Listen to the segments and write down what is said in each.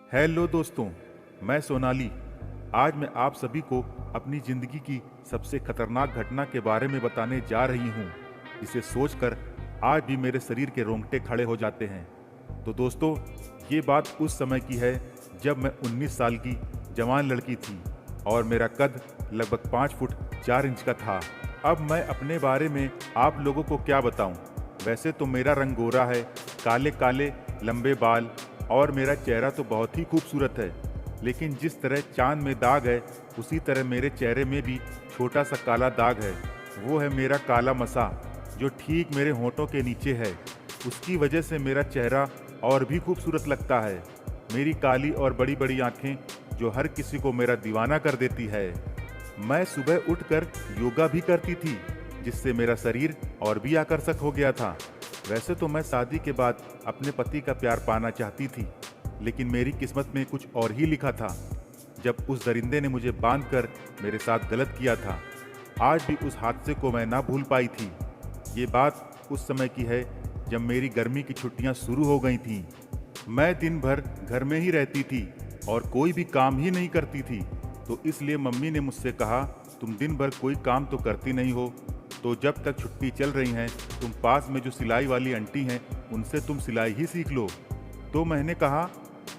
Hello दोस्तों, मैं सोनाली। आज मैं आप सभी को अपनी ज़िंदगी की सबसे खतरनाक घटना के बारे में बताने जा रही हूँ, जिसे सोचकर आज भी मेरे शरीर के रोंगटे खड़े हो जाते हैं। तो दोस्तों, ये बात उस समय की है जब मैं 19 साल की जवान लड़की थी और मेरा कद लगभग 5 फुट 4 इंच का था। अब मैं अपने बारे में आप लोगों को क्या बताऊं? वैसे तो मेरा रंग गोरा है, काले काले लंबे बाल और मेरा चेहरा तो बहुत ही खूबसूरत है। लेकिन जिस तरह चांद में दाग है, उसी तरह मेरे चेहरे में भी छोटा सा काला दाग है। वो है मेरा काला मसा, जो ठीक मेरे होंठों के नीचे है। उसकी वजह से मेरा चेहरा और भी खूबसूरत लगता है। मेरी काली और बड़ी बड़ी आँखें जो हर किसी को मेरा दीवाना कर देती है। मैं सुबह उठकर योगा भी करती थी, जिससे मेरा शरीर और भी आकर्षक हो गया था। वैसे तो मैं शादी के बाद अपने पति का प्यार पाना चाहती थी, लेकिन मेरी किस्मत में कुछ और ही लिखा था। जब उस दरिंदे ने मुझे बांधकर मेरे साथ गलत किया था, आज भी उस हादसे को मैं ना भूल पाई थी। ये बात उस समय की है जब मेरी गर्मी की छुट्टियां शुरू हो गई थीं। मैं दिन भर घर में ही रहती थी और कोई भी काम ही नहीं करती थी। तो इसलिए मम्मी ने मुझसे कहा, तुम दिन भर कोई काम तो करती नहीं हो, तो जब तक छुट्टी चल रही हैं तुम पास में जो सिलाई वाली आंटी हैं उनसे तुम सिलाई ही सीख लो। तो मैंने कहा,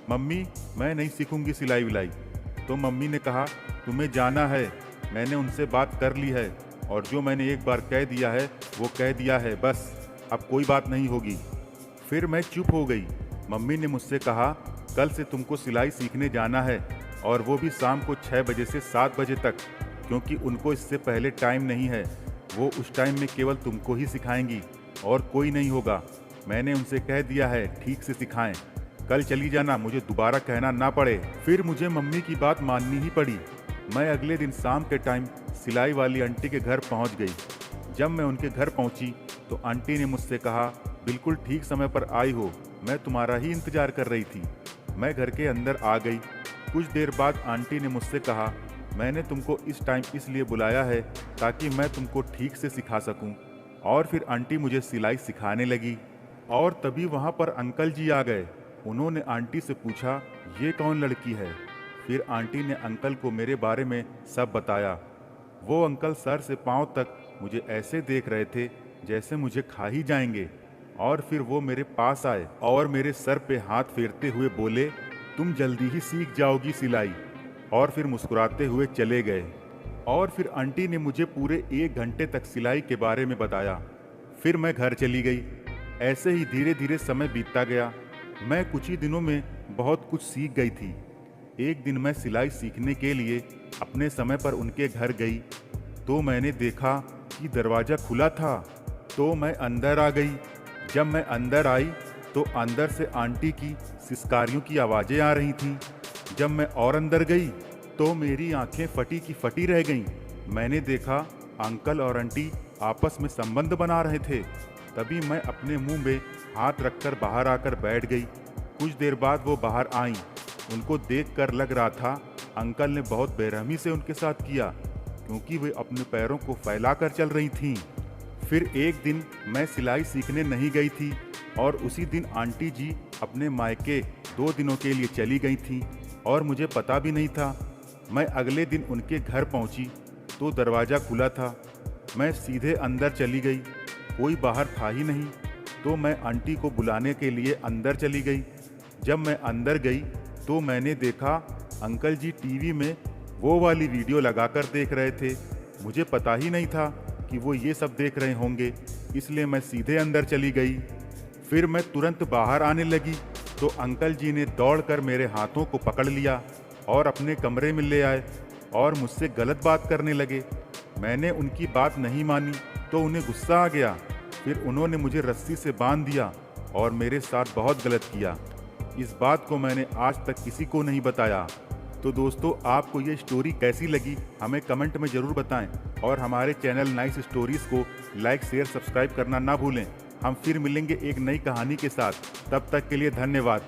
मम्मी मैं नहीं सीखूंगी सिलाई विलाई। तो मम्मी ने कहा, तुम्हें जाना है, मैंने उनसे बात कर ली है और जो मैंने एक बार कह दिया है वो कह दिया है, बस अब कोई बात नहीं होगी। फिर मैं चुप हो गई। मम्मी ने मुझसे कहा, कल से तुमको सिलाई सीखने जाना है और वो भी शाम को 6 बजे से 7 बजे तक, क्योंकि उनको इससे पहले टाइम नहीं है। वो उस टाइम में केवल तुमको ही सिखाएंगी और कोई नहीं होगा। मैंने उनसे कह दिया है ठीक से सिखाएं। कल चली जाना, मुझे दोबारा कहना ना पड़े। फिर मुझे मम्मी की बात माननी ही पड़ी। मैं अगले दिन शाम के टाइम सिलाई वाली आंटी के घर पहुंच गई। जब मैं उनके घर पहुंची तो आंटी ने मुझसे कहा, बिल्कुल ठीक समय पर आई हो, मैं तुम्हारा ही इंतजार कर रही थी। मैं घर के अंदर आ गई। कुछ देर बाद आंटी ने मुझसे कहा, मैंने तुमको इस टाइम इसलिए बुलाया है ताकि मैं तुमको ठीक से सिखा सकूं। और फिर आंटी मुझे सिलाई सिखाने लगी और तभी वहां पर अंकल जी आ गए। उन्होंने आंटी से पूछा, ये कौन लड़की है? फिर आंटी ने अंकल को मेरे बारे में सब बताया। वो अंकल सर से पांव तक मुझे ऐसे देख रहे थे जैसे मुझे खा ही जाएंगे। और फिर वो मेरे पास आए और मेरे सर पे हाथ फेरते हुए बोले, तुम जल्दी ही सीख जाओगी सिलाई। और फिर मुस्कुराते हुए चले गए। और फिर आंटी ने मुझे पूरे 1 घंटे तक सिलाई के बारे में बताया। फिर मैं घर चली गई। ऐसे ही धीरे धीरे समय बीतता गया। मैं कुछ ही दिनों में बहुत कुछ सीख गई थी। एक दिन मैं सिलाई सीखने के लिए अपने समय पर उनके घर गई तो मैंने देखा कि दरवाज़ा खुला था। तो मैं अंदर आ गई। जब मैं अंदर आई तो अंदर से आंटी की सिसकारियों की आवाज़ें आ रही थीं। जब मैं और अंदर गई तो मेरी आंखें फटी की फटी रह गईं। मैंने देखा अंकल और आंटी आपस में संबंध बना रहे थे। तभी मैं अपने मुंह में हाथ रखकर बाहर आकर बैठ गई। कुछ देर बाद वो बाहर आईं। उनको देखकर लग रहा था अंकल ने बहुत बेरहमी से उनके साथ किया, क्योंकि वे अपने पैरों को फैलाकर चल रही थीं। फिर एक दिन मैं सिलाई सीखने नहीं गई थी और उसी दिन आंटी जी अपने मायके 2 दिनों के लिए चली गई थीं और मुझे पता भी नहीं था। मैं अगले दिन उनके घर पहुंची तो दरवाज़ा खुला था। मैं सीधे अंदर चली गई। कोई बाहर था ही नहीं। तो मैं आंटी को बुलाने के लिए अंदर चली गई। जब मैं अंदर गई तो मैंने देखा अंकल जी टीवी में वो वाली वीडियो लगाकर देख रहे थे। मुझे पता ही नहीं था कि वो ये सब देख रहे होंगे, इसलिए मैं सीधे अंदर चली गई। फिर मैं तुरंत बाहर आने लगी तो अंकल जी ने दौड़कर मेरे हाथों को पकड़ लिया और अपने कमरे में ले आए और मुझसे गलत बात करने लगे। मैंने उनकी बात नहीं मानी तो उन्हें गुस्सा आ गया। फिर उन्होंने मुझे रस्सी से बांध दिया और मेरे साथ बहुत गलत किया। इस बात को मैंने आज तक किसी को नहीं बताया। तो दोस्तों, आपको ये स्टोरी कैसी लगी हमें कमेंट में ज़रूर बताएं और हमारे चैनल नाइस स्टोरीज़ को लाइक शेयर सब्सक्राइब करना ना भूलें। हम फिर मिलेंगे एक नई कहानी के साथ। तब तक के लिए धन्यवाद।